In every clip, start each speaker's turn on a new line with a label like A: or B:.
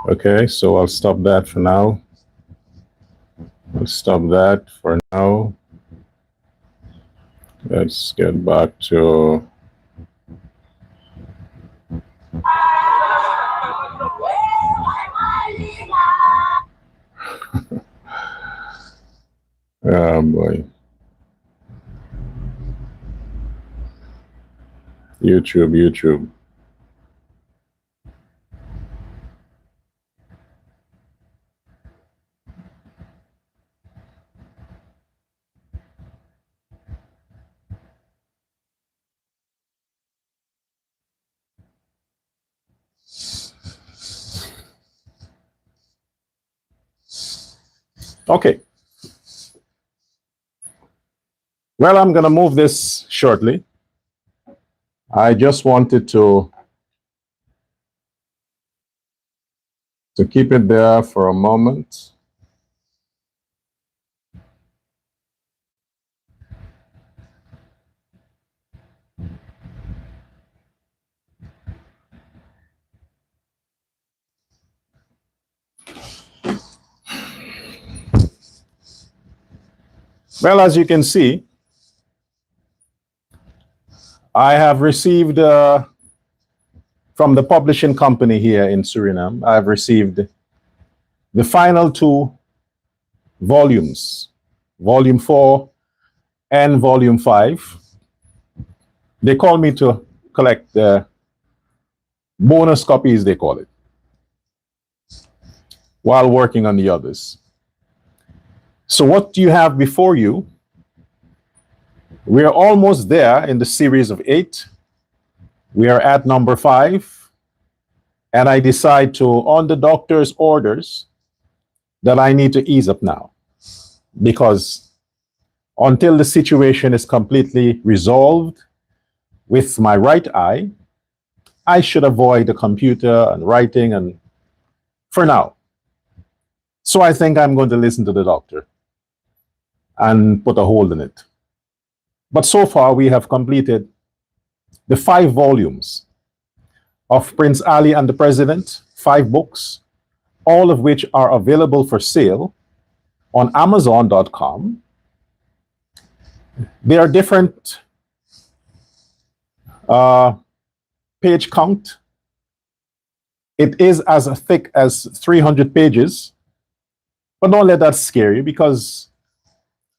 A: Okay, so I'll stop that for now. I'll stop that for now. Let's get back to oh boy. YouTube. Okay. Well, I'm going to move this shortly. I just wanted to keep it there for a moment. Well, as you can see, I have received from the publishing company here in Suriname, I've received the final 2 volumes, Volume 4 and Volume 5. They call me to collect the bonus copies, they call it, while working on the others. So what do you have before you? We're almost there in the series of 8. We are at number 5. And I decide to, on the doctor's orders, that I need to ease up now. Because until the situation is completely resolved with my right eye, I should avoid the computer and writing and for now. So I think I'm going to listen to the doctor and put a hold on it. But so far we have completed the 5 volumes of Prince Ali and the President, 5 books, all of which are available for sale on Amazon.com. They are different page count. It is as thick as 300 pages, but don't let that scare you, because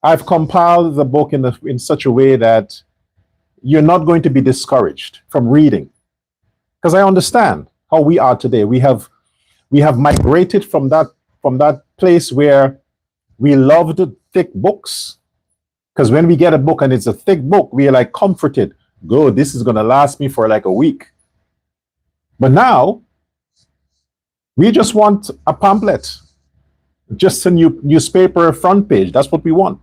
A: I've compiled the book in such a way that you're not going to be discouraged from reading. Because I understand how we are today. We have migrated from that place where we loved thick books. Because when we get a book and it's a thick book, we are like comforted. Good, this is going to last me for like a week. But now, we just want a pamphlet, just a newspaper front page. That's what we want.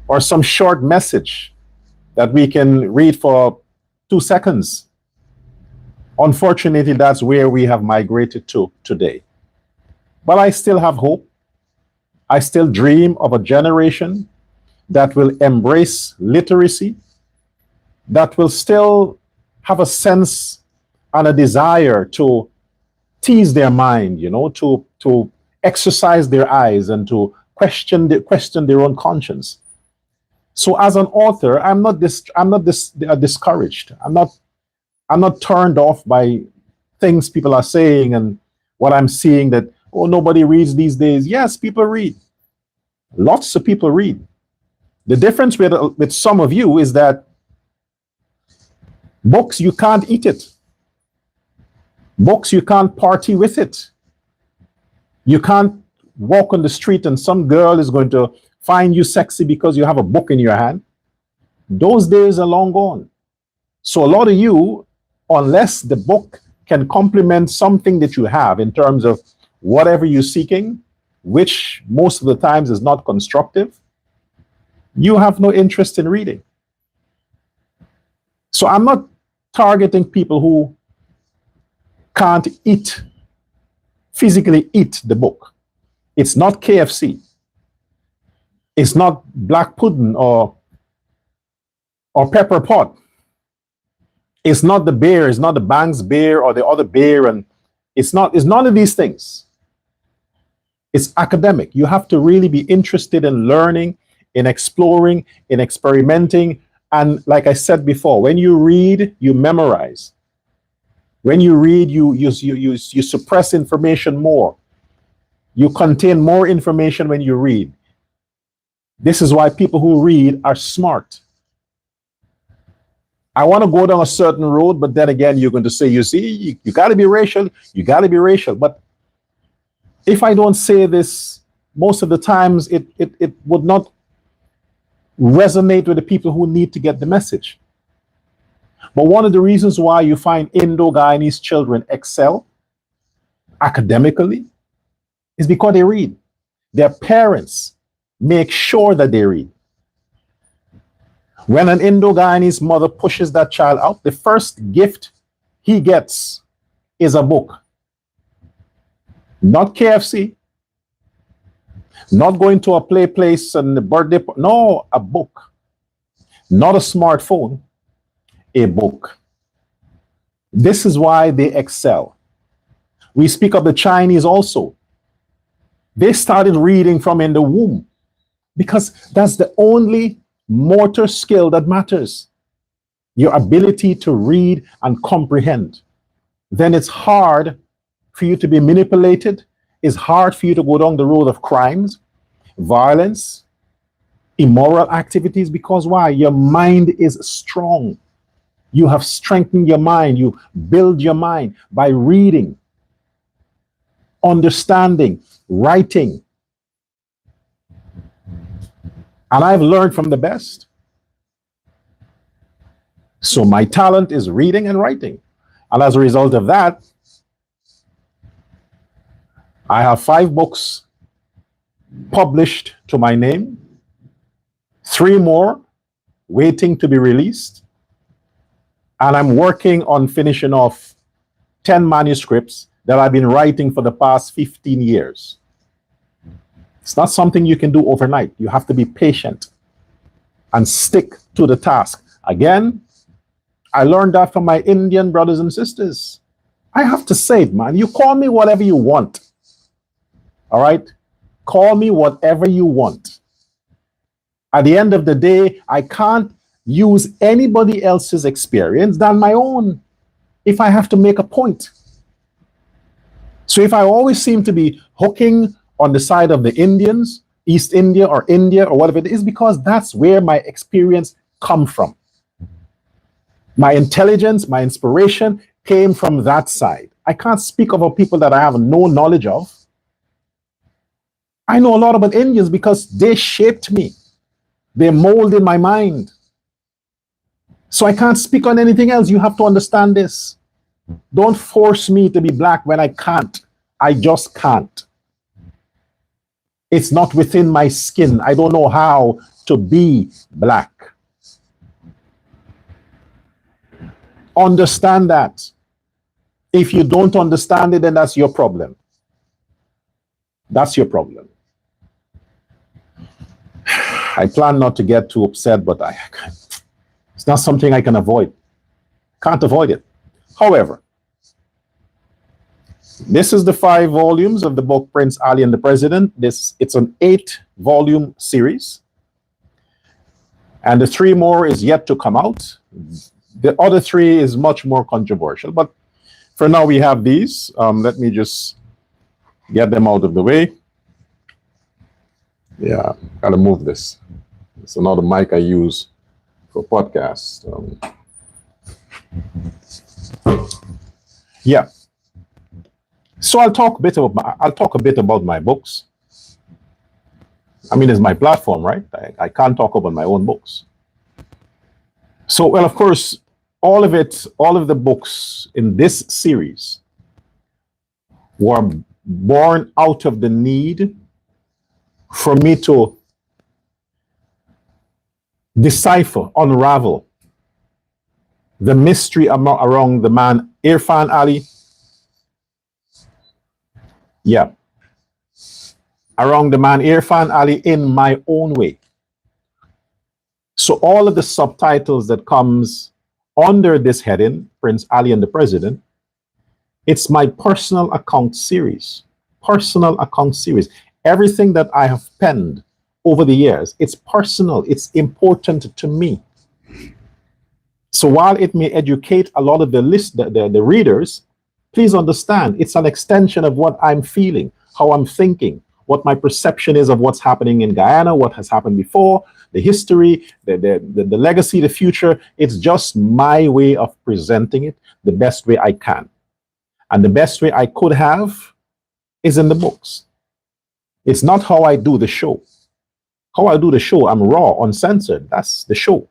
A: Or some short message that we can read for 2 seconds. Unfortunately, that's where we have migrated to today. But I still have hope. I still dream of a generation that will embrace literacy, that will still have a sense and a desire to tease their mind, to exercise their eyes and to question their own conscience. So as an author, I'm not discouraged. I'm not turned off by things people are saying and what I'm seeing that, oh, nobody reads these days. Yes, people read. Lots of people read. The difference with some of you is that books, you can't eat it. Books, you can't party with it. You can't walk on the street and some girl is going to find you sexy because you have a book in your hand. Those days are long gone. So a lot of you, unless the book can complement something that you have in terms of whatever you're seeking, which most of the times is not constructive, you have no interest in reading. So I'm not targeting people who can't physically eat the book. It's not KFC. It's not black pudding or pepper pot. It's not the beer. It's not the Banks beer or the other beer and It's none of these things. It's academic. You have to really be interested in learning, in exploring, in experimenting. And like I said before, when you read, you memorize. When you read, you suppress information more. You contain more information when you read. This is why people who read are smart. I want to go down a certain road, but then again, you're going to say, you see, you got to be racial. You got to be racial. But if I don't say this, most of the times it would not resonate with the people who need to get the message. But one of the reasons why you find Indo-Guyanese children excel academically is because they read. Their parents make sure that they read. When an Indo-Guyanese mother pushes that child out, the first gift he gets is a book. Not KFC, not going to a play place and the birthday. No, a book. Not a smartphone, a book. This is why they excel. We speak of the Chinese also. They started reading from in the womb because that's the only motor skill that matters. Your ability to read and comprehend. Then it's hard for you to be manipulated. It's hard for you to go down the road of crimes, violence, immoral activities, because why? Your mind is strong. You have strengthened your mind. You build your mind by reading, understanding, writing. And I've learned from the best. So my talent is reading and writing. And as a result of that, I have 5 books published to my name, 3 more waiting to be released, and I'm working on finishing off 10 manuscripts that I've been writing for the past 15 years. It's not something you can do overnight. You have to be patient and stick to the task. Again, I learned that from my Indian brothers and sisters. I have to say it, man. You call me whatever you want. All right? Call me whatever you want. At the end of the day, I can't use anybody else's experience than my own if I have to make a point. So if I always seem to be hooking on the side of the Indians, East India or whatever it is, because that's where my experience come from. My intelligence, my inspiration came from that side. I can't speak of people that I have no knowledge of. I know a lot about Indians because they shaped me. They molded my mind. So I can't speak on anything else. You have to understand this. Don't force me to be black when I can't. I just can't. It's not within my skin. I don't know how to be black. Understand that. If you don't understand it, then that's your problem. That's your problem. I plan not to get too upset, but it's not something I can avoid. Can't avoid it. However, this is the 5 volumes of the book Prince Ali and the President. It's an 8-volume series. And the 3 more is yet to come out. The other 3 is much more controversial. But for now, we have these. Let me just get them out of the way. Yeah, gotta move this. It's another mic I use for podcasts. Yeah. So I'll talk a bit about my books. I mean, it's my platform, right? I can't talk about my own books. So, well, of course, all of the books in this series were born out of the need for me to decipher, unravel the mystery around the man Irfan Ali. Yeah. Around the man Irfan Ali in my own way. So all of the subtitles that comes under this heading, Prince Ali and the President, It's my personal account series. Personal account series. Everything that I have penned over the years, it's personal, it's important to me. So while it may educate a lot of the readers, please understand it's an extension of what I'm feeling, how I'm thinking, what my perception is of what's happening in Guyana, what has happened before, the history, the legacy, the future. It's just my way of presenting it the best way I can. And the best way I could have is in the books. It's not how I do the show. How I do the show, I'm raw, uncensored. That's the show.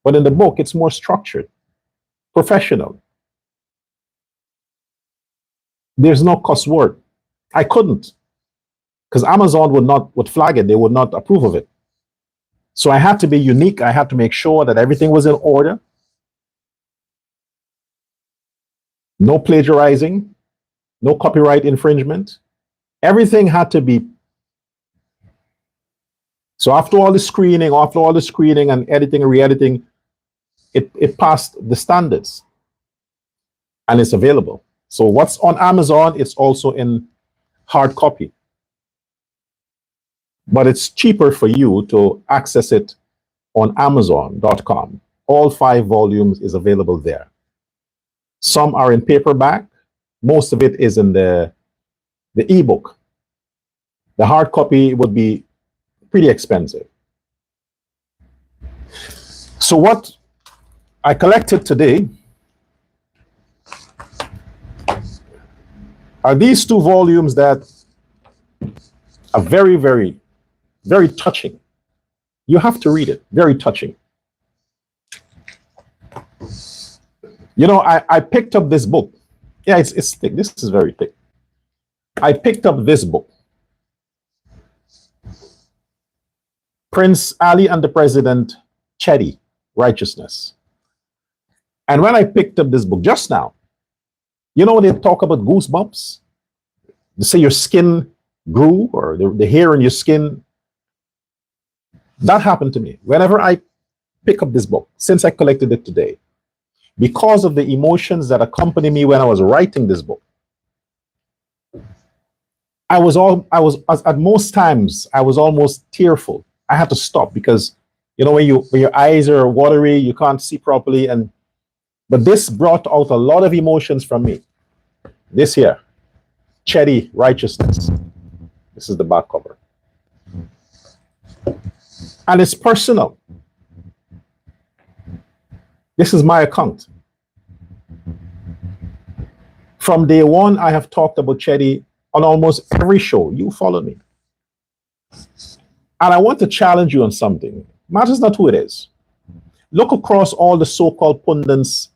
A: But in the book, it's more structured, professional. There's no cuss word. I couldn't, because Amazon would flag it. They would not approve of it. So I had to be unique. I had to make sure that everything was in order. No plagiarizing, no copyright infringement. Everything had to be. So after all the screening and editing and re-editing, it passed the standards and it's available. So what's on Amazon, it's also in hard copy. But it's cheaper for you to access it on Amazon.com. All 5 volumes is available there. Some are in paperback. Most of it is in the ebook. The hard copy would be pretty expensive. So what I collected today are these 2 volumes that are very, very, very touching. You have to read it. Very touching. You know, I picked up this book. Yeah, it's thick. This is very thick. I picked up this book. Prince Ali and the President, Chedi, Righteousness. And when I picked up this book just now, you know, they talk about goosebumps. They say your skin grew, or the hair on your skin. That happened to me. Whenever I pick up this book, since I collected it today, because of the emotions that accompany me when I was writing this book, at most times I was almost tearful. I had to stop because, you know, when your eyes are watery, you can't see properly. But this brought out a lot of emotions from me. This here, Chedi, Righteousness. This is the back cover. And it's personal. This is my account. From day one, I have talked about Chedi on almost every show. You follow me. And I want to challenge you on something. Matters not who it is. Look across all the so-called pundits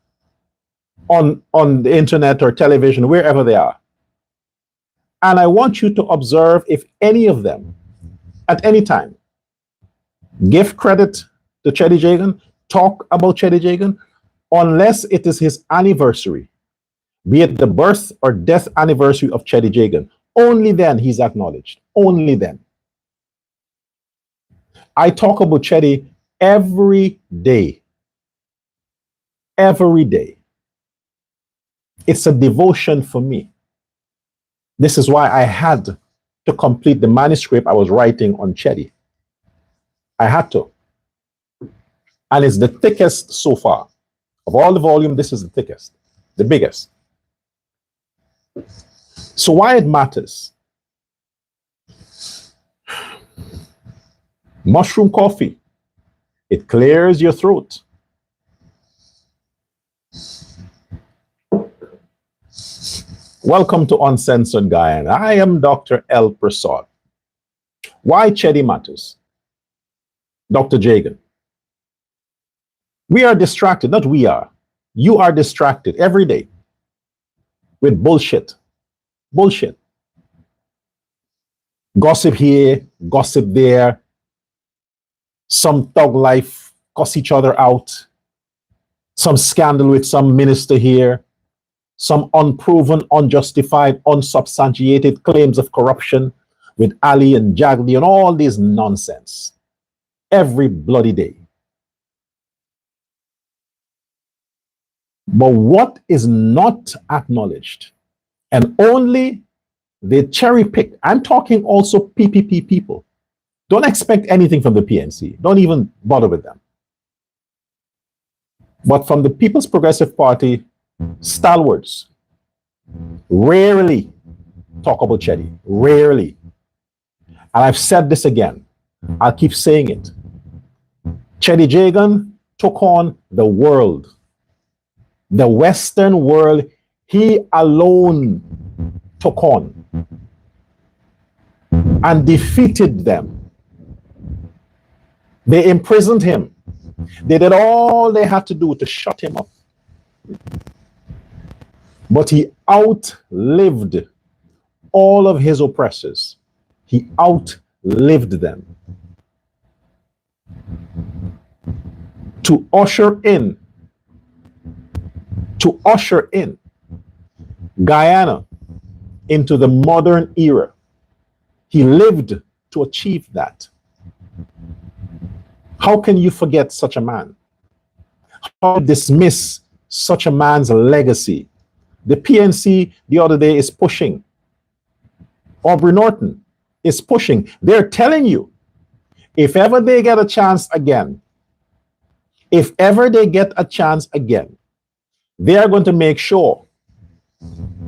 A: on the internet or television, wherever they are. And I want you to observe if any of them, at any time, give credit to Chedi Jagan, talk about Chedi Jagan, unless it is his anniversary, be it the birth or death anniversary of Chedi Jagan. Only then he's acknowledged. Only then. I talk about Chedi every day. Every day. It's a devotion for me. This is why I had to complete the manuscript I was writing on Chedi. I had to. And it's the thickest so far. Of all the volume, this is the thickest, the biggest. So why it matters? Mushroom coffee. It clears your throat. Welcome to Uncensored Guyana. I am Dr. L. Prasad. Why Chedi matters? Dr. Jagan. We are distracted, not we are. You are distracted every day with bullshit. Bullshit. Gossip here, gossip there. Some thug life cuss each other out. Some scandal with some minister here. Some unproven, unjustified, unsubstantiated claims of corruption with Ali and Jagli and all this nonsense. Every bloody day. But what is not acknowledged And only they cherry pick. I'm talking also PPP people. Don't expect anything from the PNC. Don't even bother with them. But from the People's Progressive Party, stalwarts rarely talk about Chetty. Rarely. And I've said this again. I'll keep saying it. Chetty Jagan took on the world. The Western world, he alone took on and defeated them. They imprisoned him. They did all they had to do to shut him up. But he outlived all of his oppressors. He outlived them. To usher in Guyana into the modern era. He lived to achieve that. How can you forget such a man? How dismiss such a man's legacy? The PNC the other day is pushing. Aubrey Norton is pushing. They're telling you, if ever they get a chance again, they are going to make sure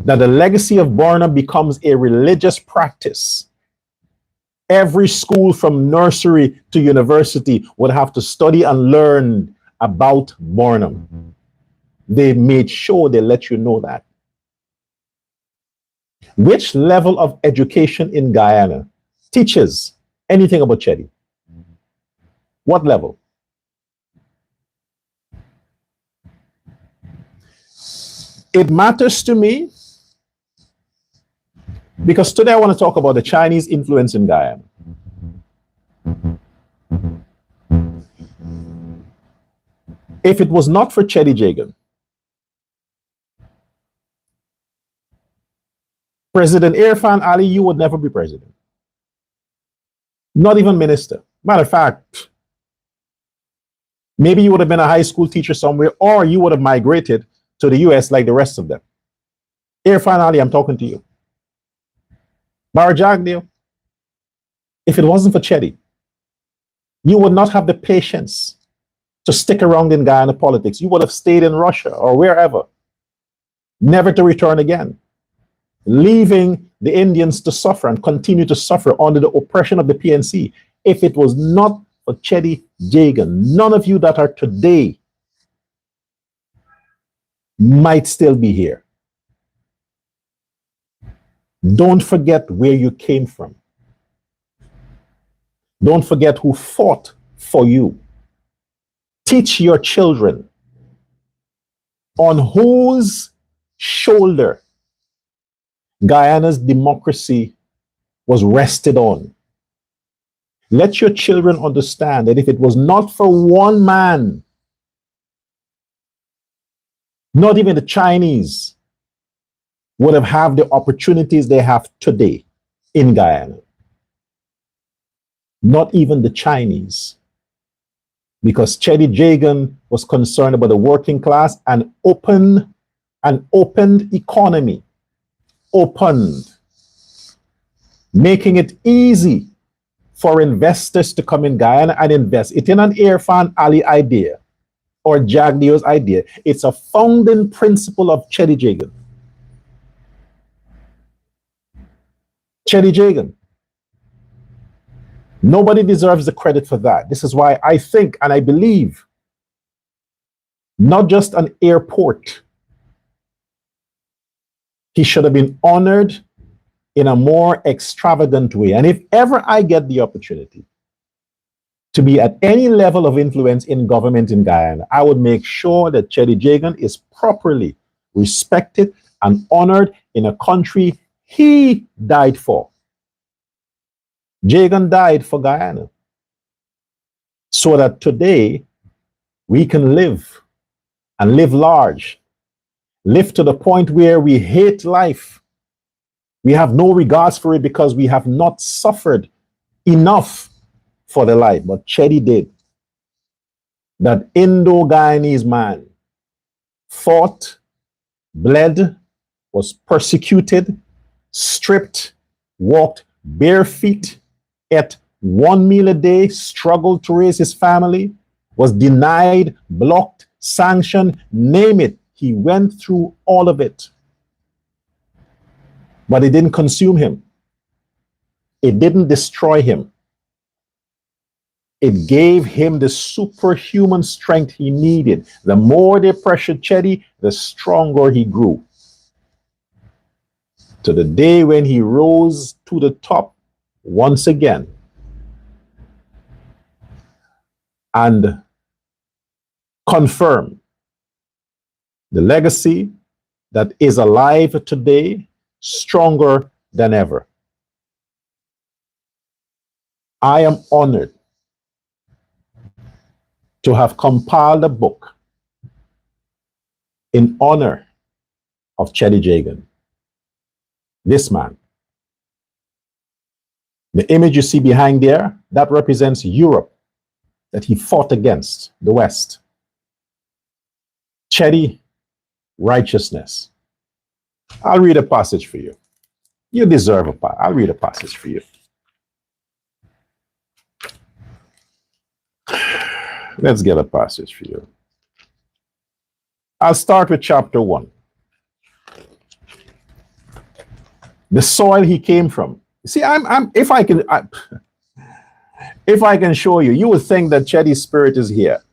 A: that the legacy of Barnum becomes a religious practice. Every school from nursery to university would have to study and learn about Barnum. They made sure they let you know that. Which level of education in Guyana teaches anything about Chetty? What level? It matters to me because today I want to talk about the Chinese influence in Guyana. If it was not for Chetty Jagan, President Irfan Ali, you would never be president. Not even minister. Matter of fact, maybe you would have been a high school teacher somewhere, or you would have migrated to the US like the rest of them. Irfan Ali, I'm talking to you. Barajagdeo, if it wasn't for Chetty, you would not have the patience to stick around in Guyana politics. You would have stayed in Russia or wherever, never to return again, leaving the Indians to suffer and continue to suffer under the oppression of the PNC. If it was not for Chetty Jagan, none of you that are today might still be here. Don't forget where you came from. Don't forget who fought for you. Teach your children on whose shoulder Guyana's democracy was rested on. Let your children understand that if it was not for one man, not even the Chinese would have had the opportunities they have today in Guyana. Not even the Chinese. Because Chetty Jagan was concerned about the working class and opened economy. Opened. Making it easy for investors to come in Guyana and invest. It ain't an Irfan Ali idea or Jagdeo's idea. It's a founding principle of Chetty Jagan. Chetty Jagan. Nobody deserves the credit for that. This is why I think and I believe not just an airport. He should have been honored in a more extravagant way. And if ever I get the opportunity to be at any level of influence in government in Guyana, I would make sure that Chetty Jagan is properly respected and honored in a country he died for. Jagan died for Guyana so that today we can live and live large, live to the point where we hate life. We have no regards for it because we have not suffered enough for the life. But Chetty did. That Indo-Guyanese man fought, bled, was persecuted, stripped, walked bare feet, ate one meal a day, struggled to raise his family, was denied, blocked, sanctioned, name it. He went through all of it. But it didn't consume him. It didn't destroy him. It gave him the superhuman strength he needed. The more they pressured Chetty, the stronger he grew. To the day when he rose to the top once again and confirmed the legacy that is alive today, stronger than ever. I am honored to have compiled a book in honor of Chetty Jagan. This man. The image you see behind there, that represents Europe that he fought against, the West. Chetty, righteousness. I'll read a passage for you. You deserve a passage. I'll read a passage for you. Let's get a passage for you. I'll start with chapter 1. The soil he came from. See, if I can show you, you would think that Chetty's spirit is here.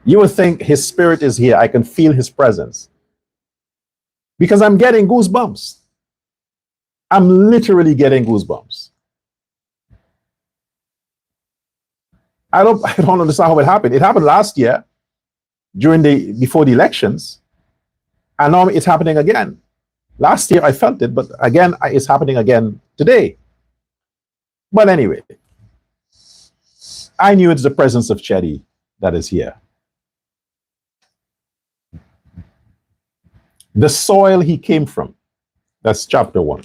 A: You would think his spirit is here. I can feel his presence. Because I'm getting goosebumps. I'm literally getting goosebumps. I don't understand how it happened. It happened last year before the elections, and now it's happening again. Last year I felt it, but again it's happening again today. But anyway, I knew it's the presence of Chetty that is here. The soil he came from. That's chapter 1.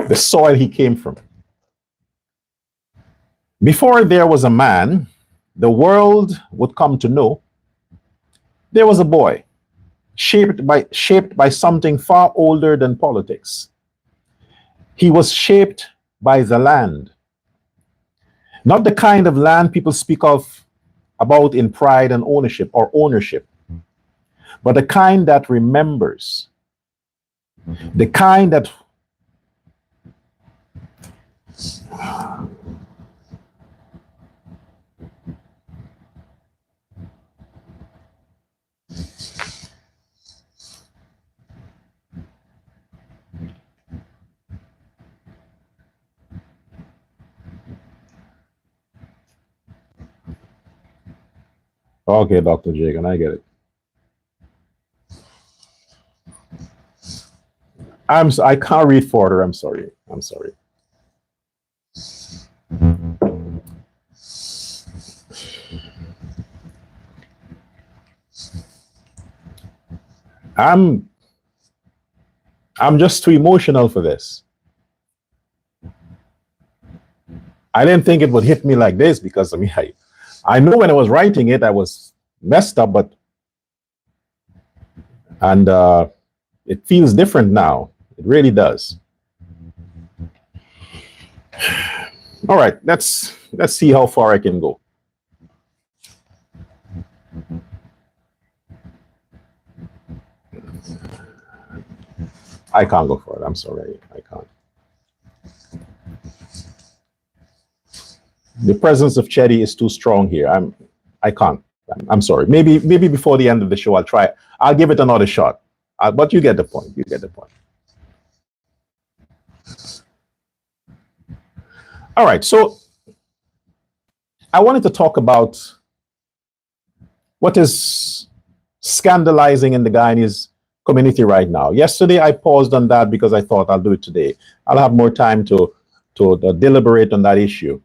A: The soil he came from. Before there was a man, the world would come to know, there was a boy shaped by something far older than politics. He was shaped by the land. Not the kind of land people speak about in pride and ownership, but the kind that remembers. The kind that Okay, Dr. Jagan, I get it. I can't read further. I'm sorry. I'm just too emotional for this. I didn't think it would hit me like this because I know when I was writing it, I was messed up, and it feels different now. It really does. All right, let's see how far I can go. I can't go for it. I'm sorry. I can't. The presence of Chetty is too strong here. I can't. I'm sorry. Maybe before the end of the show, I'll try. I'll give it another shot. But you get the point. You get the point. All right. So I wanted to talk about what is scandalizing in the Guyanese community right now. Yesterday, I paused on that because I thought I'll do it today. I'll have more time to deliberate on that issue.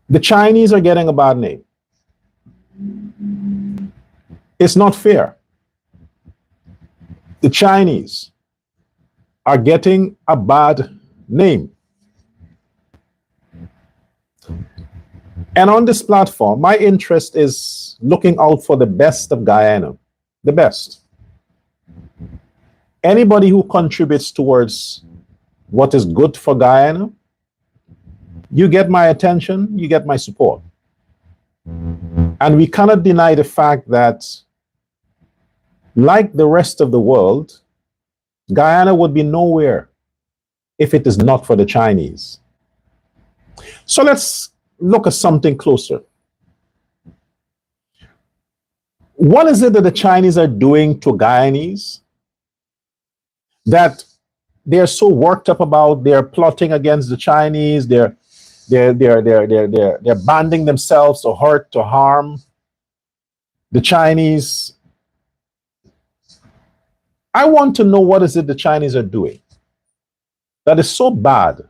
A: The Chinese are getting a bad name. It's not fair. The Chinese are getting a bad name. And on this platform, my interest is looking out for the best of Guyana. The best. Anybody who contributes towards what is good for Guyana, you get my attention, you get my support. And we cannot deny the fact that, like the rest of the world, Guyana would be nowhere if it is not for the Chinese. So let's look at something closer. What is it that the Chinese are doing to Guyanese that they're so worked up about? They're plotting against the Chinese. They're banding themselves to hurt, to harm the Chinese. I want to know, what is it the Chinese are doing that is so bad,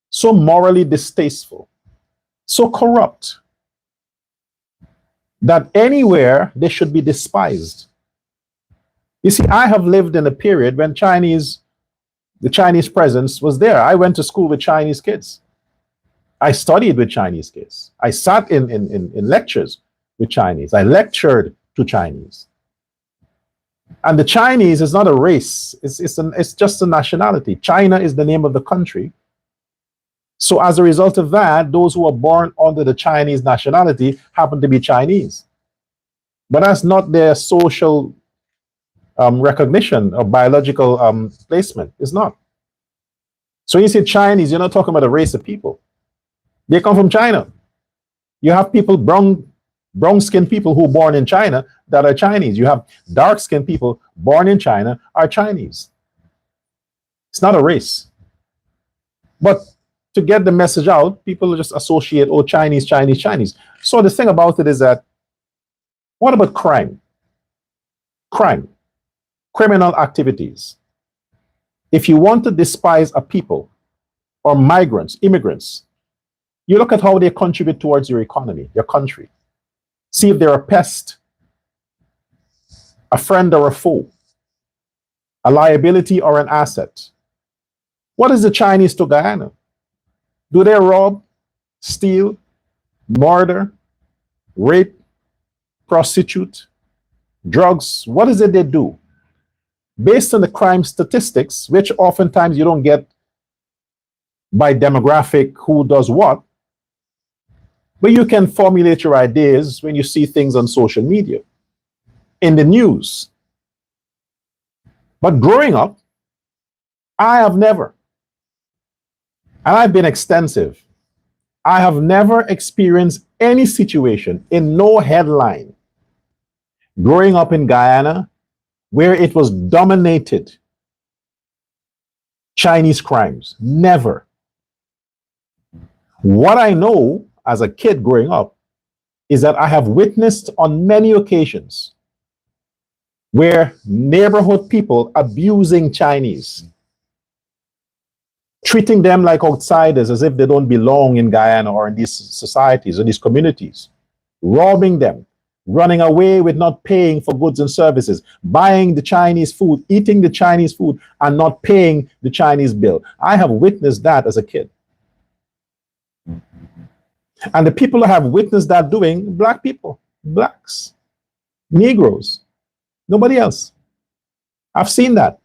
A: so morally distasteful, so corrupt, that anywhere they should be despised. You see, I have lived in a period when the Chinese presence was there. I went to school with Chinese kids. I studied with Chinese kids. I sat in lectures with Chinese. I lectured to Chinese. And the Chinese is not a race. It's just a nationality. China is the name of the country. So as a result of that, those who are born under the Chinese nationality happen to be Chinese. But that's not their social recognition or biological placement. It's not. So when you say Chinese, you're not talking about a race of people. They come from China. You have people, brown-skinned people who are born in China that are Chinese. You have dark-skinned people born in China are Chinese. It's not a race. But to get the message out, people just associate, oh, Chinese, Chinese, Chinese. So the thing about it is that, what about crime? Crime, criminal activities. If you want to despise a people or migrants, immigrants, you look at how they contribute towards your economy, your country. See if they're a pest, a friend or a foe, a liability or an asset. What is the Chinese to Guyana? Do they rob, steal, murder, rape, prostitute, drugs? What is it they do? Based on the crime statistics, which oftentimes you don't get by demographic, who does what, but you can formulate your ideas when you see things on social media, in the news. But growing up, I have never, and I've been extensive, I have never experienced any situation in no headline growing up in Guyana where it was dominated Chinese crimes. Never. What I know as a kid growing up is that I have witnessed on many occasions where neighborhood people abusing Chinese, treating them like outsiders as if they don't belong in Guyana or in these societies or these communities, robbing them, running away with not paying for goods and services, buying the Chinese food, eating the Chinese food, and not paying the Chinese bill. I have witnessed that as a kid. And the people who have witnessed that doing, black people, blacks, Negroes, nobody else. I've seen that.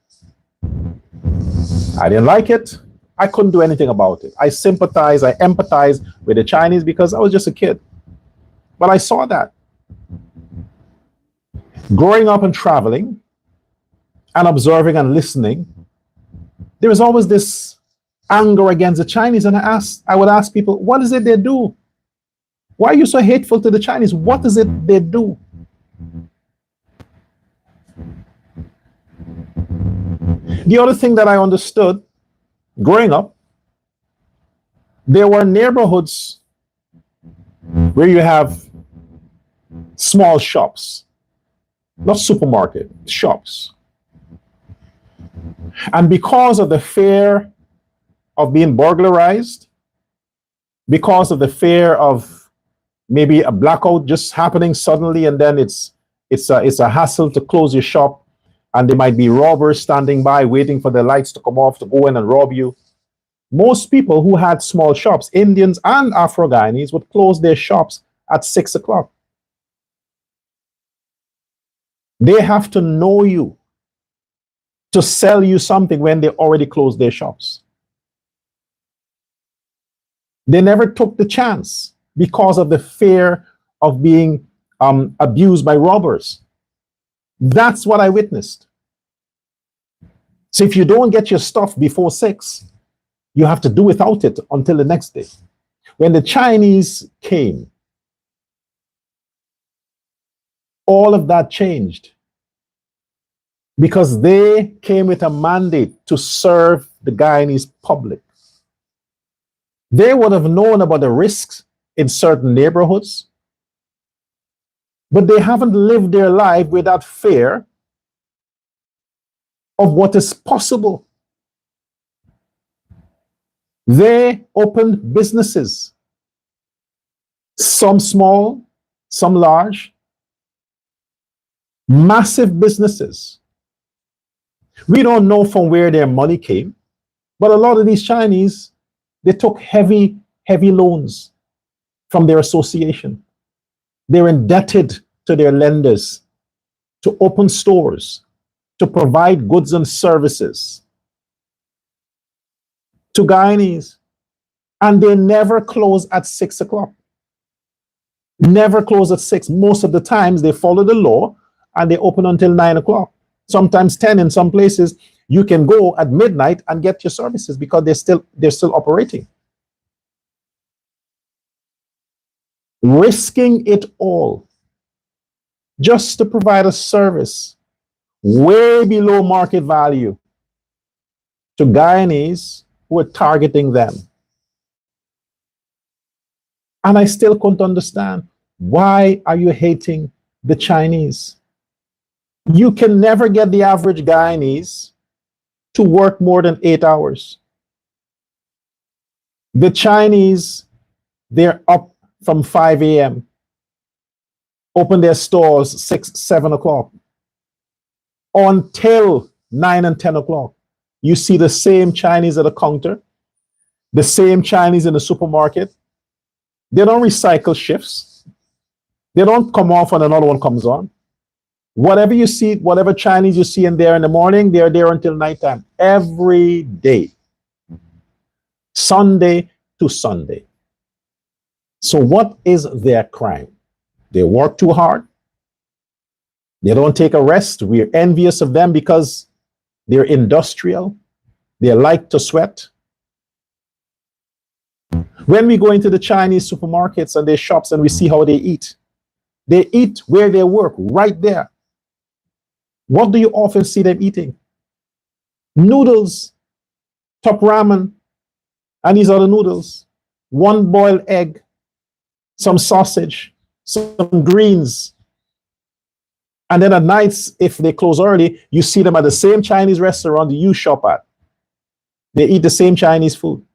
A: I didn't like it. I couldn't do anything about it. I sympathize, I empathize with the Chinese because I was just a kid. But I saw that. Growing up and traveling and observing and listening, there was always this anger against the Chinese. And I would ask people, what is it they do? Why are you so hateful to the Chinese? What is it they do? The other thing that I understood growing up, there were neighborhoods where you have small shops, not supermarket, shops. And because of the fear of being burglarized, because of the fear of maybe a blackout just happening suddenly, and then it's a hassle to close your shop, and there might be robbers standing by waiting for the lights to come off to go in and rob you. Most people who had small shops, Indians and Afro-Guyanese, would close their shops at 6 o'clock. They have to know you to sell you something when they already closed their shops. They never took the chance because of the fear of being abused by robbers. That's what I witnessed. So if you don't get your stuff before 6, you have to do without it until the next day. When the Chinese came, all of that changed because they came with a mandate to serve the Guyanese public. They would have known about the risks in certain neighborhoods, but they haven't lived their life without fear of what is possible. They opened businesses, some small, some large, massive businesses. We don't know from where their money came, but a lot of these Chinese, they took heavy loans from their association. They're indebted to their lenders to open stores, to provide goods and services to Guyanese. And they never close at 6 o'clock. Never close at 6. Most of the times they follow the law and they open until 9 o'clock. Sometimes 10 in some places. You can go at midnight and get your services because they're still operating. Risking it all just to provide a service way below market value to Guyanese who are targeting them. And I still couldn't understand, why are you hating the Chinese? You can never get the average Guyanese to work more than 8 hours. The Chinese, they're up from 5 a.m., open their stores 6, 7 o'clock. Until 9 and 10 o'clock, you see the same Chinese at the counter, the same Chinese in the supermarket. They don't recycle shifts. They don't come off and another one comes on. Whatever you see, whatever Chinese you see in there in the morning, they're there until nighttime, every day, Sunday to Sunday. So what is their crime? They work too hard. They don't take a rest. We're envious of them because they're industrial. They like to sweat. When we go into the Chinese supermarkets and their shops and we see how they eat where they work, right there. What do you often see them eating? Noodles, top ramen, and these are the noodles. One boiled egg, some sausage, some greens. And then at nights, if they close early, you see them at the same Chinese restaurant you shop at. They eat the same Chinese food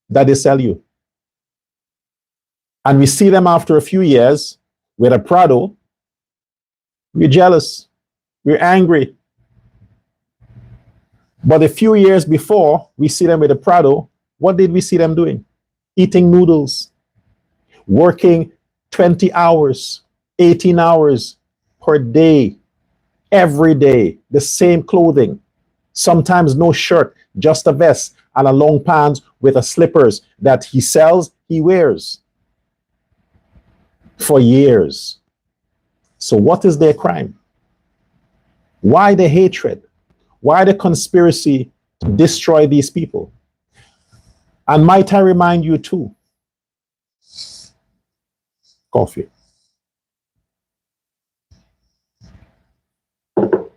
A: that they sell you. And we see them after a few years with a Prado. We're jealous. We're angry. But a few years before we see them with a Prado, what did we see them doing? Eating noodles, working 20 hours, 18 hours per day, every day, the same clothing, sometimes no shirt, just a vest and a long pants with a slippers that he sells, he wears for years. So what is their crime? Why the hatred? Why the conspiracy to destroy these people? And might I remind you too, coffee.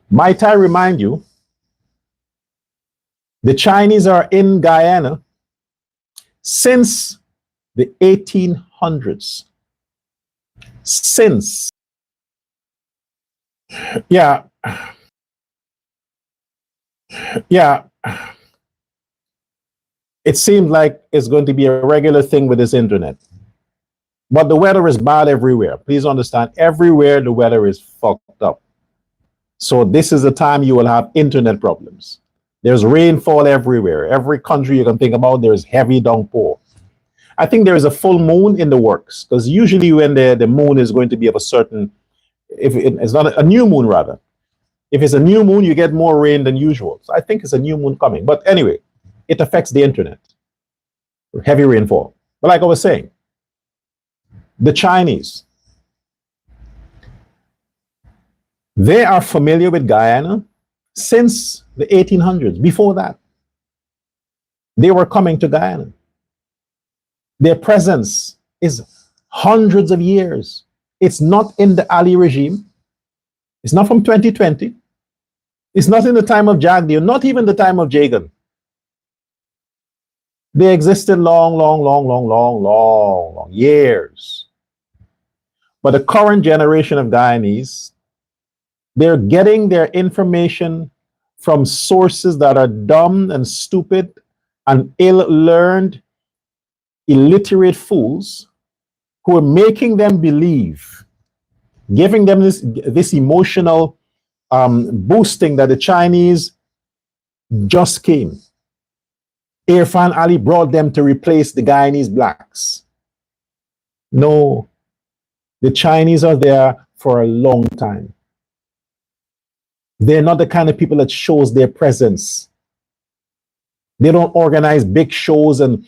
A: Might I remind you, the Chinese are in Guyana since the 1800s. Since. Yeah. It seemed like it's going to be a regular thing with this internet. But the weather is bad everywhere. Please understand, everywhere the weather is fucked up. So this is the time you will have internet problems. There's rainfall everywhere. Every country you can think about, there's heavy downpour. I think there is a full moon in the works, because usually when the moon is going to be of a certain If it's not a new moon, rather. If it's a new moon, you get more rain than usual. So I think it's a new moon coming. But anyway, it affects the internet. Heavy rainfall. But like I was saying, the Chinese, they are familiar with Guyana since the 1800s. Before that, they were coming to Guyana. Their presence is hundreds of years. It's not in the Ali regime. It's not from 2020. It's not in the time of Jagdeo, not even the time of Jagan. They existed long years. But the current generation of Guyanese, they're getting their information from sources that are dumb and stupid and ill-learned, illiterate fools who are making them believe, giving them this emotional boosting that the Chinese just came. Irfan Ali brought them to replace the Guyanese blacks. No, the Chinese are there for a long time. They're not the kind of people that shows their presence. They don't organize big shows and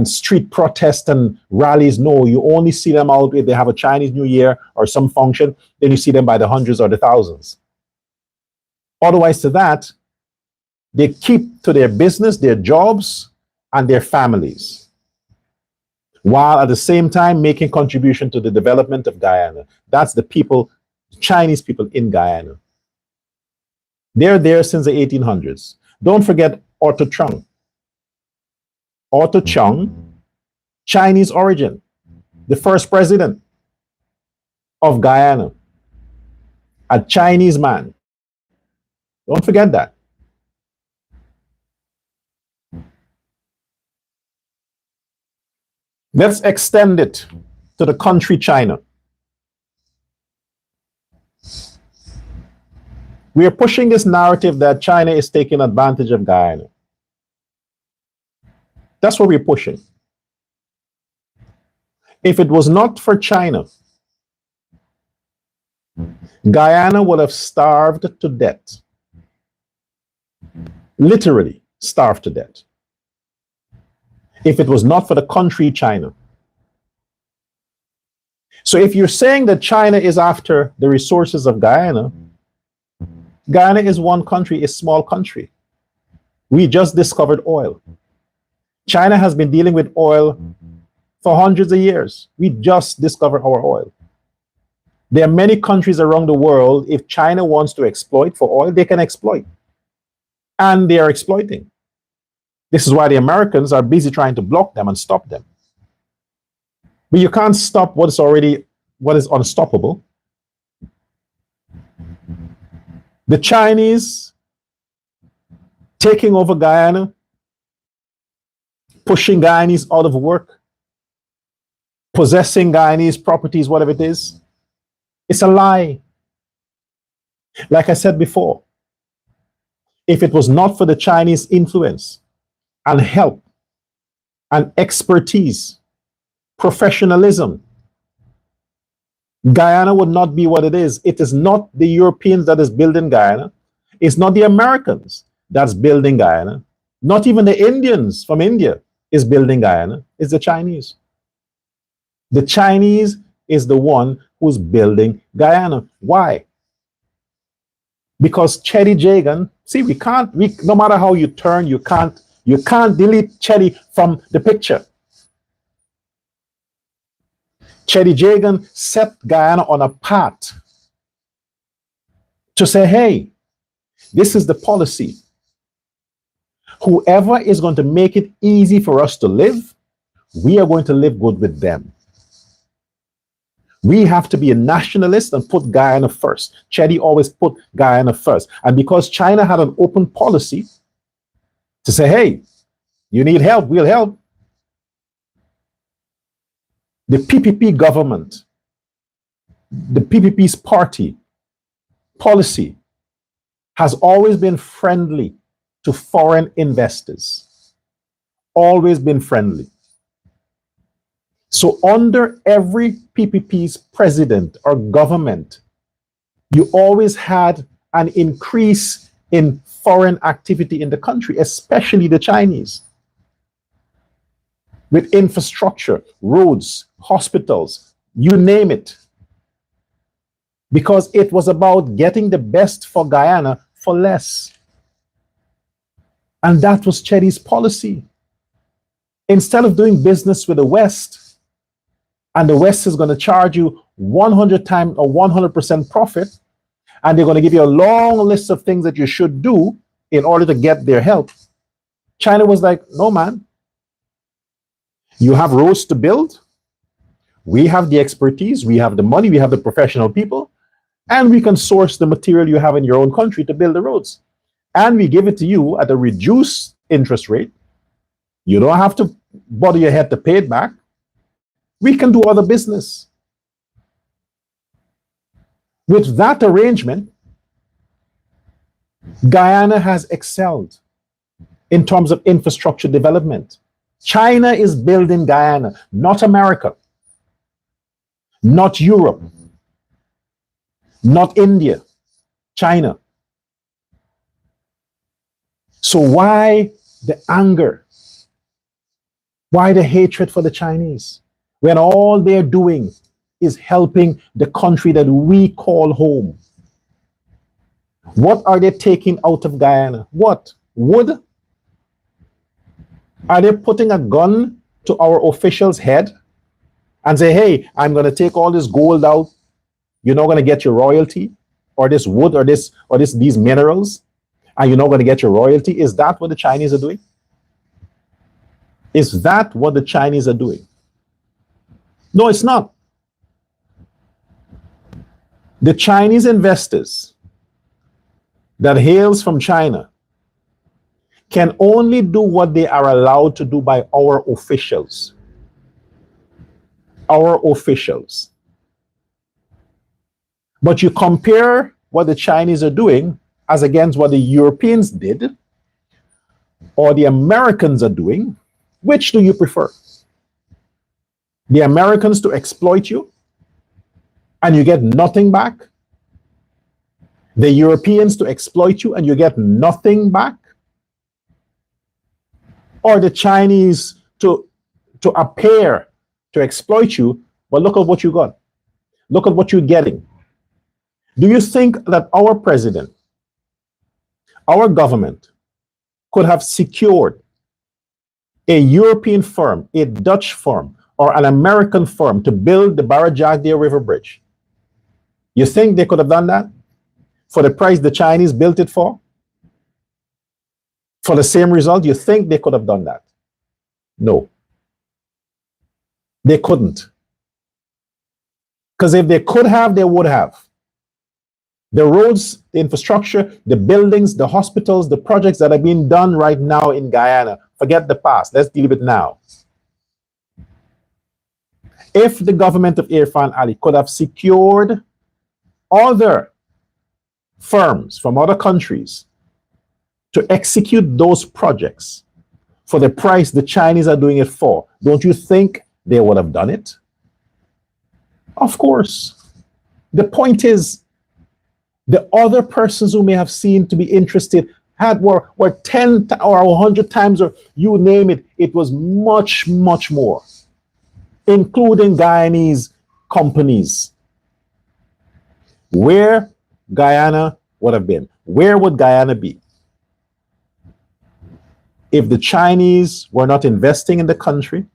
A: street protests and rallies. No, you only see them out if they have a Chinese New Year or some function. Then you see them by the hundreds or the thousands. Otherwise to that, they keep to their business, their jobs, and their families, while at the same time making contribution to the development of Guyana. That's the people, Chinese people in Guyana. They're there since the 1800s. Don't forget Otto Chung. Otto Chung, Chinese origin, the first president of Guyana, a Chinese man. Don't forget that. Let's extend it to the country China. We are pushing this narrative that China is taking advantage of Guyana. That's what we're pushing. If it was not for China, Guyana would have starved to death. Literally starved to death. If it was not for the country China. So if you're saying that China is after the resources of Guyana, Guyana is one country, a small country. We just discovered oil. China has been dealing with oil for hundreds of years. We just discovered our oil. There are many countries around the world, if China wants to exploit for oil, they can exploit. And they are exploiting. This is why the Americans are busy trying to block them and stop them. But you can't stop what is unstoppable. The Chinese taking over Guyana, pushing Guyanese out of work, possessing Guyanese properties, whatever it is, it's a lie. Like I said before, if it was not for the Chinese influence and help and expertise, professionalism, Guyana would not be what it is. It is not the Europeans that is building Guyana. It's not the Americans that's building Guyana. Not even the Indians from India is building Guyana. It's the Chinese. The Chinese is the one who's building Guyana. Why? Because Chetty Jagan, see, no matter how you turn, you can't delete Chetty from the picture. Chetty Jagan set Guyana on a path to say, hey, this is the policy. Whoever is going to make it easy for us to live, we are going to live good with them. We have to be a nationalist and put Guyana first. Chetty always put Guyana first. And because China had an open policy to say, hey, you need help, we'll help. The PPP government, the PPP's policy has always been friendly to foreign investors. Always been friendly. So under every PPP's president or government, you always had an increase in foreign activity in the country, especially the Chinese, with infrastructure, roads, hospitals, you name it. Because it was about getting the best for Guyana for less. And that was Chedi's policy. Instead of doing business with the West, and the West is going to charge you 100 times or 100% profit, and they're going to give you a long list of things that you should do in order to get their help. China was like, no, man. You have roads to build. We have the expertise. We have the money. We have the professional people. And we can source the material you have in your own country to build the roads. And we give it to you at a reduced interest rate. You don't have to bother your head to pay it back. We can do other business. With that arrangement, Guyana has excelled in terms of infrastructure development. China is building Guyana, not America, not Europe, not India, China. So why the anger? Why the hatred for the Chinese? When all they're doing is helping the country that we call home. What are they taking out of Guyana? What? Wood? Are they putting a gun to our officials' head and say, hey, I'm going to take all this gold out. You're not going to get your royalty, or this wood, or these minerals, and you're not going to get your royalty? Is that what the Chinese are doing? Is that what the Chinese are doing? No, it's not. The Chinese investors that hails from China can only do what they are allowed to do by our officials. Our officials. But you compare what the Chinese are doing as against what the Europeans did or the Americans are doing, which do you prefer? The Americans to exploit you and you get nothing back? The Europeans to exploit you and you get nothing back? Or the Chinese to appear to exploit you, but look at what you got. Look at what you're getting. Do you think that our president, our government, could have secured a European firm, a Dutch firm, or an American firm to build the Barajagdia River Bridge? You think they could have done that for the price the Chinese built it for? For the same result, you think they could have done that? No. They couldn't. Because if they could have, they would have. The roads, the infrastructure, the buildings, the hospitals, the projects that are being done right now in Guyana, forget the past. Let's deal with it now. If the government of Irfan Ali could have secured other firms from other countries to execute those projects for the price the Chinese are doing it for, don't you think they would have done it? Of course. The point is, the other persons who may have seemed to be interested were 10 or 100 times, or you name it, it was much, much more, including Guyanese companies. Where Guyana would have been? Where would Guyana be if the Chinese were not investing in the country,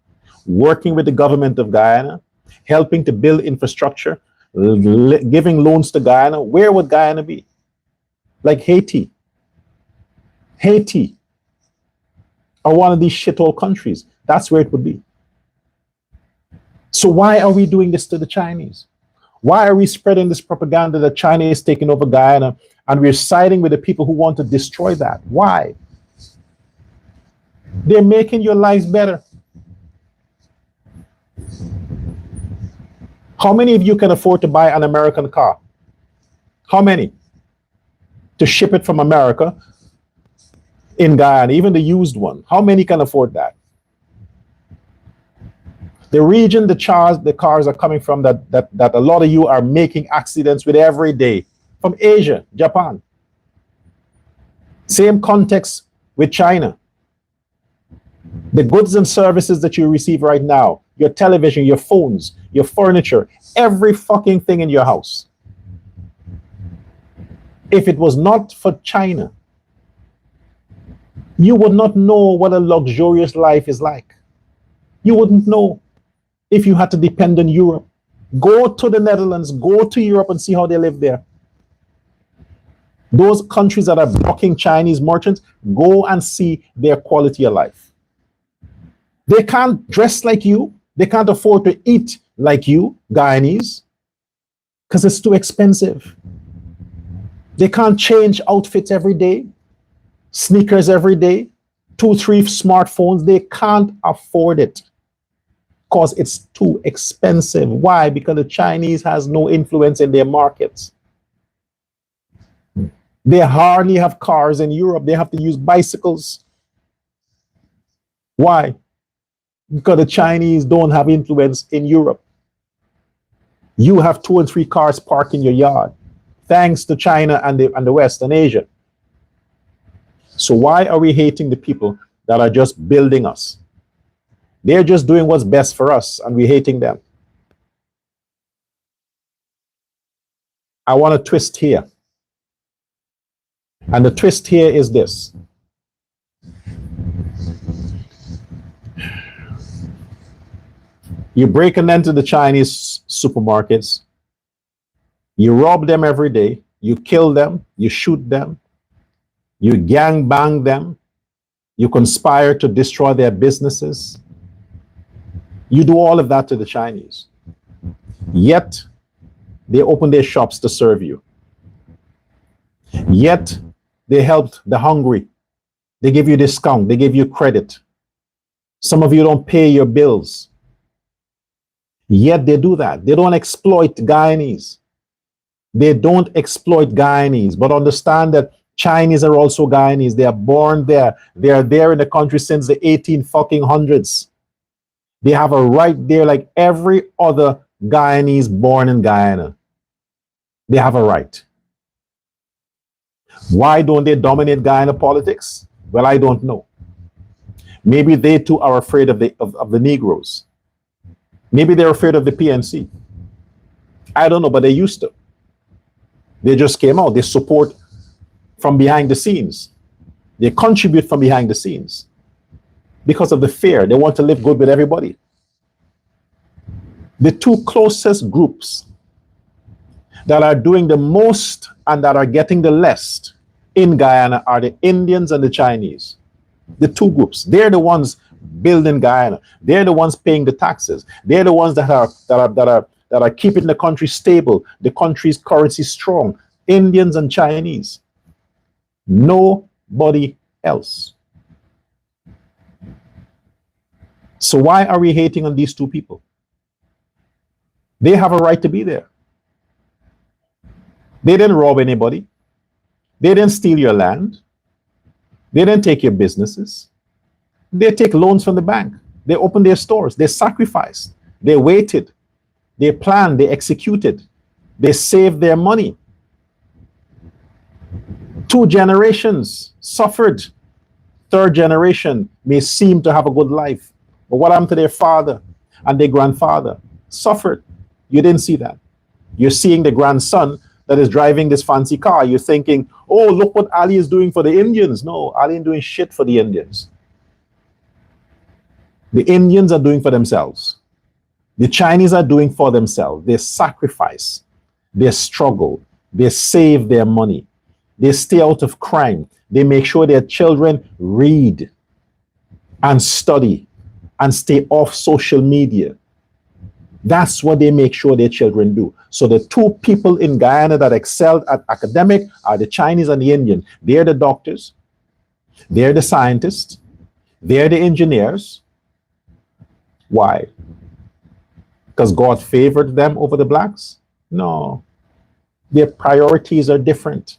A: working with the government of Guyana, helping to build infrastructure, giving loans to Guyana? Where would Guyana be? Like Haiti. Haiti. Or one of these shithole countries. That's where it would be. So why are we doing this to the Chinese? Why are we spreading this propaganda that China is taking over Guyana, and we're siding with the people who want to destroy that? Why? They're making your lives better. How many of you can afford to buy an American car? How many? To ship it from America in Guyana, even the used one. How many can afford that? The region the cars are coming from, that a lot of you are making accidents with every day, from Asia, Japan. Same context with China. The goods and services that you receive right now, your television, your phones, your furniture, every fucking thing in your house. If it was not for China, you would not know what a luxurious life is like. You wouldn't know if you had to depend on Europe. Go to the Netherlands, go to Europe and see how they live there. Those countries that are blocking Chinese merchants, go and see their quality of life. They can't dress like you. They can't afford to eat like you, Guyanese, because it's too expensive. They can't change outfits every day, sneakers every day, 2-3 smartphones. They can't afford it because it's too expensive. Why? Because the Chinese has no influence in their markets. They hardly have cars in Europe. They have to use bicycles. Why? Because the Chinese don't have influence in Europe. You have 2 and 3 cars parked in your yard, thanks to China and the West and Asia. So why are we hating the people that are just building us? They're just doing what's best for us, and we're hating them. I want to twist here. And the twist here is this. You break and enter the Chinese supermarkets. You rob them every day. You kill them. You shoot them. You gang bang them. You conspire to destroy their businesses. You do all of that to the Chinese. Yet, they open their shops to serve you. Yet, they helped the hungry. They give you discount. They give you credit. Some of you don't pay your bills. Yet they do that. They don't exploit Guyanese. They don't exploit Guyanese. But understand that Chinese are also Guyanese. They are born there. They are there in the country since the 1800s. They have a right there like every other Guyanese born in Guyana. They have a right. Why don't they dominate Guyana politics? Well, I don't know. Maybe they too are afraid of the Negroes. Maybe they're afraid of the PNC. I don't know, but they used to. They just came out. They support from behind the scenes. They contribute from behind the scenes because of the fear. They want to live good with everybody. The 2 closest groups that are doing the most and that are getting the least in Guyana are the Indians and the Chinese. The 2 groups. They're the ones building Guyana. They're the ones paying the taxes. They're the ones that are keeping the country stable, the country's currency strong. Indians and Chinese. Nobody else. So why are we hating on these 2 people? They have a right to be there. They didn't rob anybody. They didn't steal your land. They didn't take your businesses. They take loans from the bank. They opened their stores. They sacrificed. They waited. They planned. They executed. They saved their money. 2 generations suffered. 3rd generation may seem to have a good life. But what happened to their father and their grandfather? Suffered. You didn't see that. You're seeing the grandson that is driving this fancy car. You're thinking, oh, look what Ali is doing for the Indians. No, Ali ain't doing shit for the Indians. The Indians are doing for themselves. The Chinese are doing for themselves. They sacrifice. They struggle. They save their money. They stay out of crime. They make sure their children read and study and stay off social media. That's what they make sure their children do. So the 2 people in Guyana that excelled at academic are the Chinese and the Indian. They're the doctors. They're the scientists. They're the engineers. Why? Because God favored them over the blacks? No. Their priorities are different.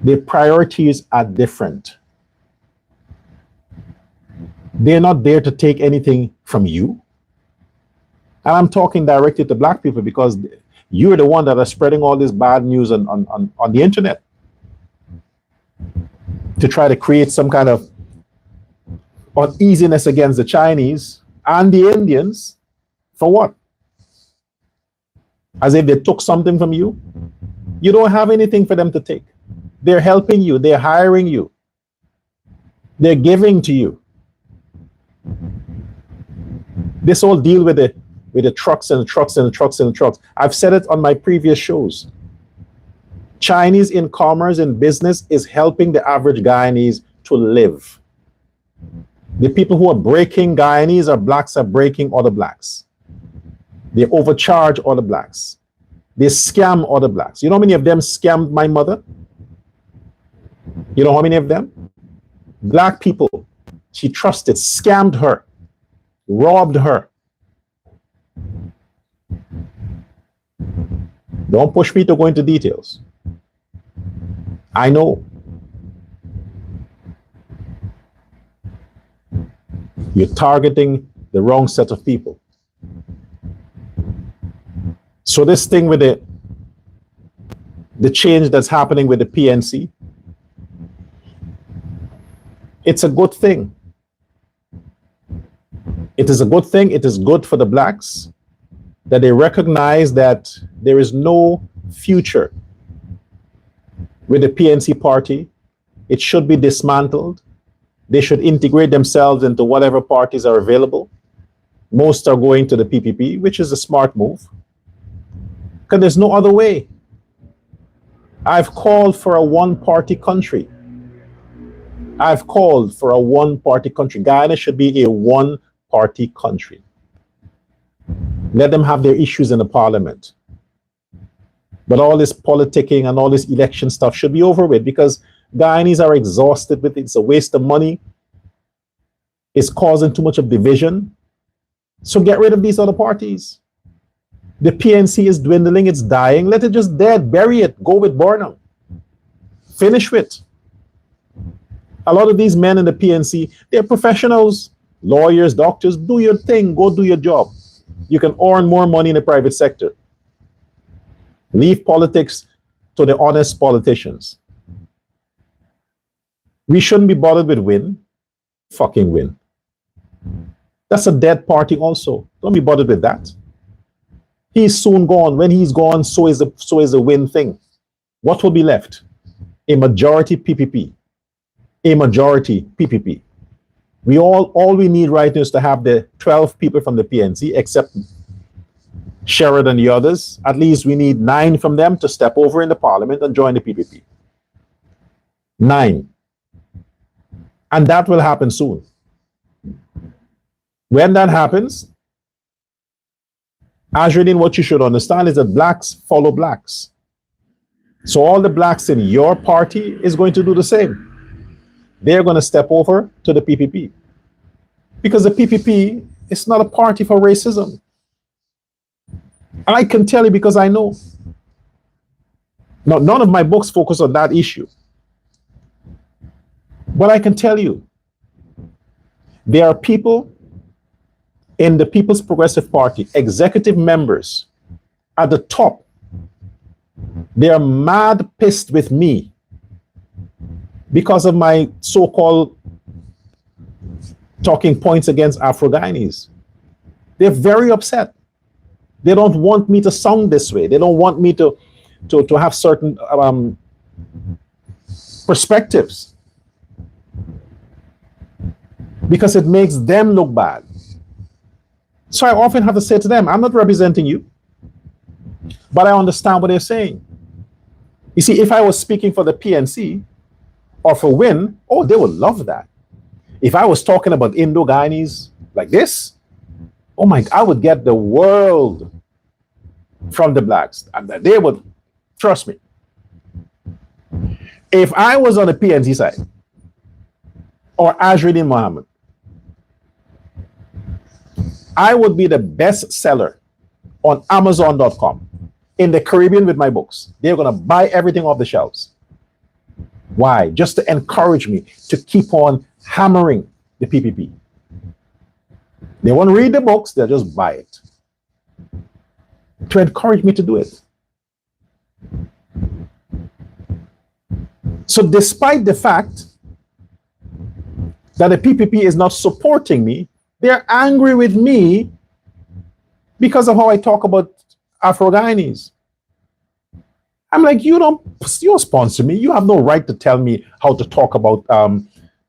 A: Their priorities are different. They're not there to take anything from you. And I'm talking directly to black people because you're the one that are spreading all this bad news on the internet to try to create some kind of uneasiness against the Chinese and the Indians. For what? As if they took something from you. You don't have anything for them to take. They're helping you. They're hiring you. They're giving to you. This whole deal with the trucks and the trucks and the trucks and the trucks. I've said it on my previous shows. Chinese in commerce and business is helping the average Guyanese to live. The people who are breaking Guyanese or blacks are breaking other blacks. They overcharge other blacks. They scam other blacks. You know how many of them scammed my mother? You know how many of them? Black people she trusted scammed her, robbed her. Don't push me to go into details. I know. You're targeting the wrong set of people. So this thing with the change that's happening with the PNC, it's a good thing. It is a good thing. It is good for the blacks that they recognize that there is no future with the PNC party. It should be dismantled. They should integrate themselves into whatever parties are available. Most are going to the PPP, which is a smart move, because there's no other way. I've called for a one-party country. I've called for a one-party country. Guyana should be a one-party country. Let them have their issues in the parliament. But all this politicking and all this election stuff should be over with, because Guyanese are exhausted with it. It's a waste of money. It's causing too much of division. So get rid of these other parties. The PNC is dwindling. It's dying. Let it just dead. Bury it. Go with Burnham. Finish with. A lot of these men in the PNC, they're professionals, lawyers, doctors. Do your thing. Go do your job. You can earn more money in the private sector. Leave politics to the honest politicians. We shouldn't be bothered with Win. Fucking Win. That's a dead party also. Don't be bothered with that. He's soon gone. When he's gone, so is the Win thing. What will be left? A majority PPP. A majority PPP. All we need right now is to have the 12 people from the PNC, except Sherrod and the others. At least we need 9 from them to step over in the parliament and join the PPP. 9. And that will happen soon. When that happens, Azradin, what you should understand is that blacks follow blacks. So all the blacks in your party is going to do the same. They're going to step over to the PPP. Because the PPP is not a party for racism. I can tell you because I know. Now, none of my books focus on that issue. But I can tell you, there are people in the People's Progressive Party, executive members at the top. They are mad pissed with me because of my so-called talking points against Afro-Guyanese. They're very upset. They don't want me to sound this way. They don't want me to have certain perspectives, because it makes them look bad. So I often have to say to them, I'm not representing you, but I understand what they're saying. You see, if I was speaking for the PNC or for Win, oh, they would love that. If I was talking about Indo-Guyanese like this, oh my, I would get the world from the blacks. And they would, trust me. If I was on the PNC side, or Azradin Mohammed, I would be the best seller on Amazon.com in the Caribbean with my books. They're going to buy everything off the shelves. Why? Just to encourage me to keep on hammering the PPP. They won't read the books, they'll just buy it to encourage me to do it. So despite the fact that the PPP is not supporting me, they're angry with me because of how I talk about Afro-Guyanese. I'm like, you don't sponsor me. You have no right to tell me how to talk about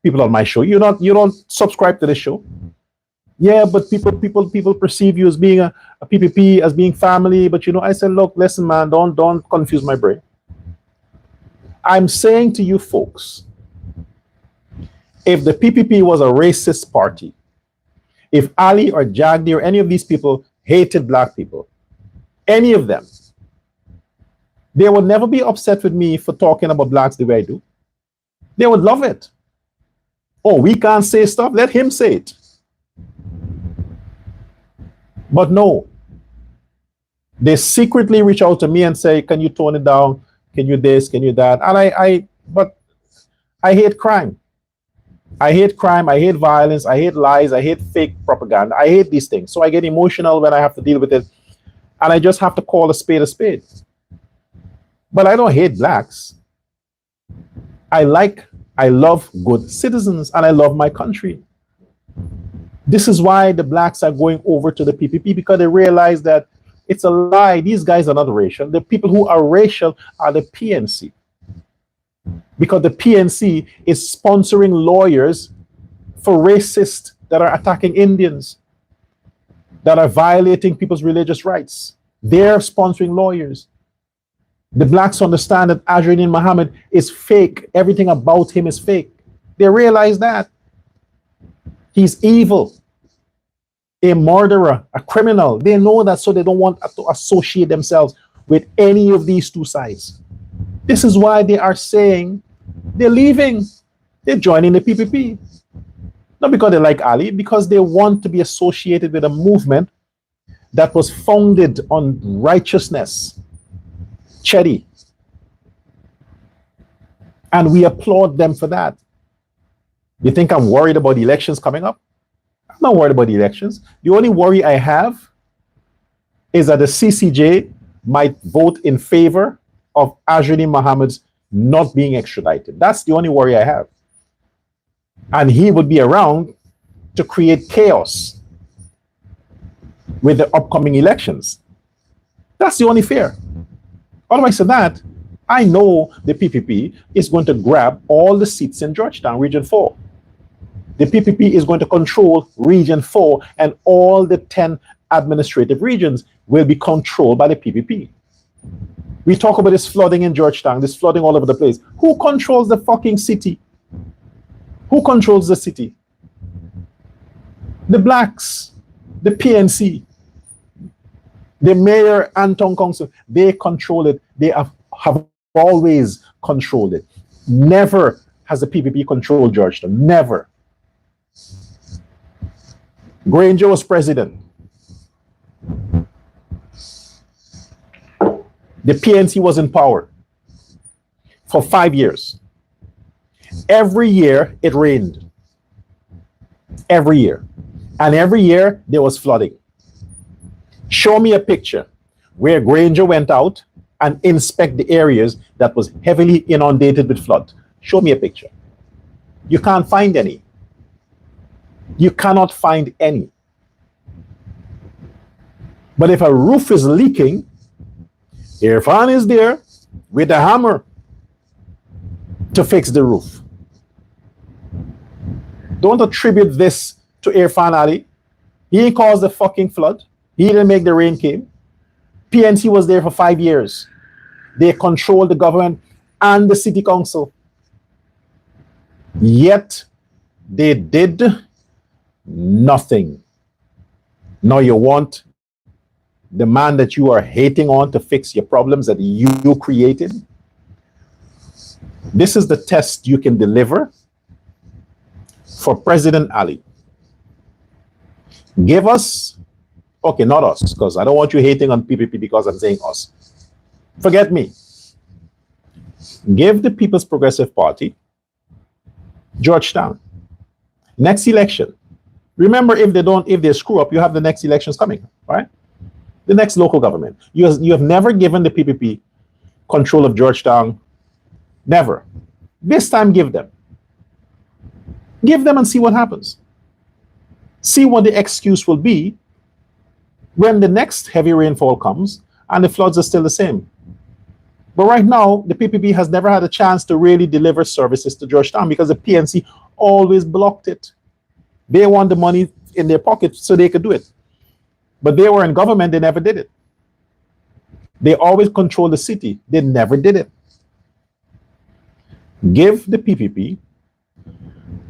A: people on my show. You don't subscribe to the show. Yeah, but people perceive you as being a PPP, as being family. But I said, look, listen, man, don't confuse my brain. I'm saying to you folks, if the PPP was a racist party, if Ali or Jagdi or any of these people hated black people, any of them, they would never be upset with me for talking about blacks the way I do. They would love it. Oh, we can't say stuff, let him say it. But no, they secretly reach out to me and say, can you tone it down? Can you this? Can you that? And but I hate crime. I hate crime. I hate violence. I hate lies. I hate fake propaganda. I hate these things. So I get emotional when I have to deal with it. And I just have to call a spade a spade. But I don't hate blacks. I love good citizens and I love my country. This is why the blacks are going over to the PPP, because they realize that it's a lie. These guys are not racial. The people who are racial are the PNC. Because the PNC is sponsoring lawyers for racists that are attacking Indians, that are violating people's religious rights. They're sponsoring lawyers. The blacks understand that Azrin Muhammad is fake. Everything about him is fake. They realize that. He's evil, a murderer, a criminal. They know that, so they don't want to associate themselves with any of these two sides. This is why they are saying they're leaving. They're joining the PPP. Not because they like Ali, because they want to be associated with a movement that was founded on righteousness. Chetty. And we applaud them for that. You think I'm worried about the elections coming up? I'm not worried about the elections. The only worry I have is that the CCJ might vote in favor of Azrin Muhammad's not being extradited. That's the only worry I have. And he would be around to create chaos with the upcoming elections. That's the only fear. Otherwise than that, I know the PPP is going to grab all the seats in Georgetown, Region 4. The PPP is going to control Region 4, and all the 10 administrative regions will be controlled by the PPP. We talk about this flooding in Georgetown, this flooding all over the place. Who controls the fucking city? Who controls the city? The blacks, the PNC, the mayor and town council, they control it. They have always controlled it. Never has the PPP controlled Georgetown. Never. Granger was president. The PNC was in power for 5 years. Every year it rained. Every year. And every year there was flooding. Show me a picture where Granger went out and inspect the areas that was heavily inundated with flood. Show me a picture. You can't find any. You cannot find any. But if a roof is leaking, Irfan is there with a hammer to fix the roof. Don't attribute this to Irfan Ali. He caused the fucking flood. He didn't make the rain came. PNC was there for 5 years. They controlled the government and the city council. Yet they did nothing. Now you want the man that you are hating on to fix your problems that you created? This is the test you can deliver for President Ali. Give us, okay, not us, because I don't want you hating on PPP because I'm saying us. Forget me. Give the People's Progressive Party Georgetown. Next election, Remember, if they screw up, you have the next elections coming, right? The next local government. You have never given the PPP control of Georgetown. Never. This time, give them. Give them and see what happens. See what the excuse will be when the next heavy rainfall comes and the floods are still the same. But right now, the PPP has never had a chance to really deliver services to Georgetown because the PNC always blocked it. They want the money in their pocket so they could do it. But they were in government, they never did it. They always controlled the city. They never did it. Give the PPP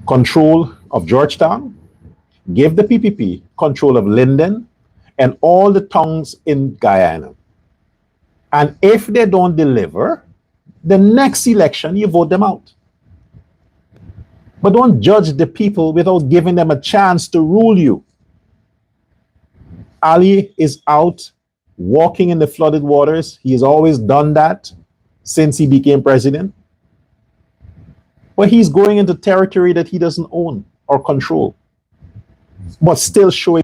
A: control of Georgetown. Give the PPP control of Linden and all the towns in Guyana. And if they don't deliver, the next election, you vote them out. But don't judge the people without giving them a chance to rule you. Ali is out walking in the flooded waters. He has always done that since he became president. But he's going into territory that he doesn't own or control, but still showing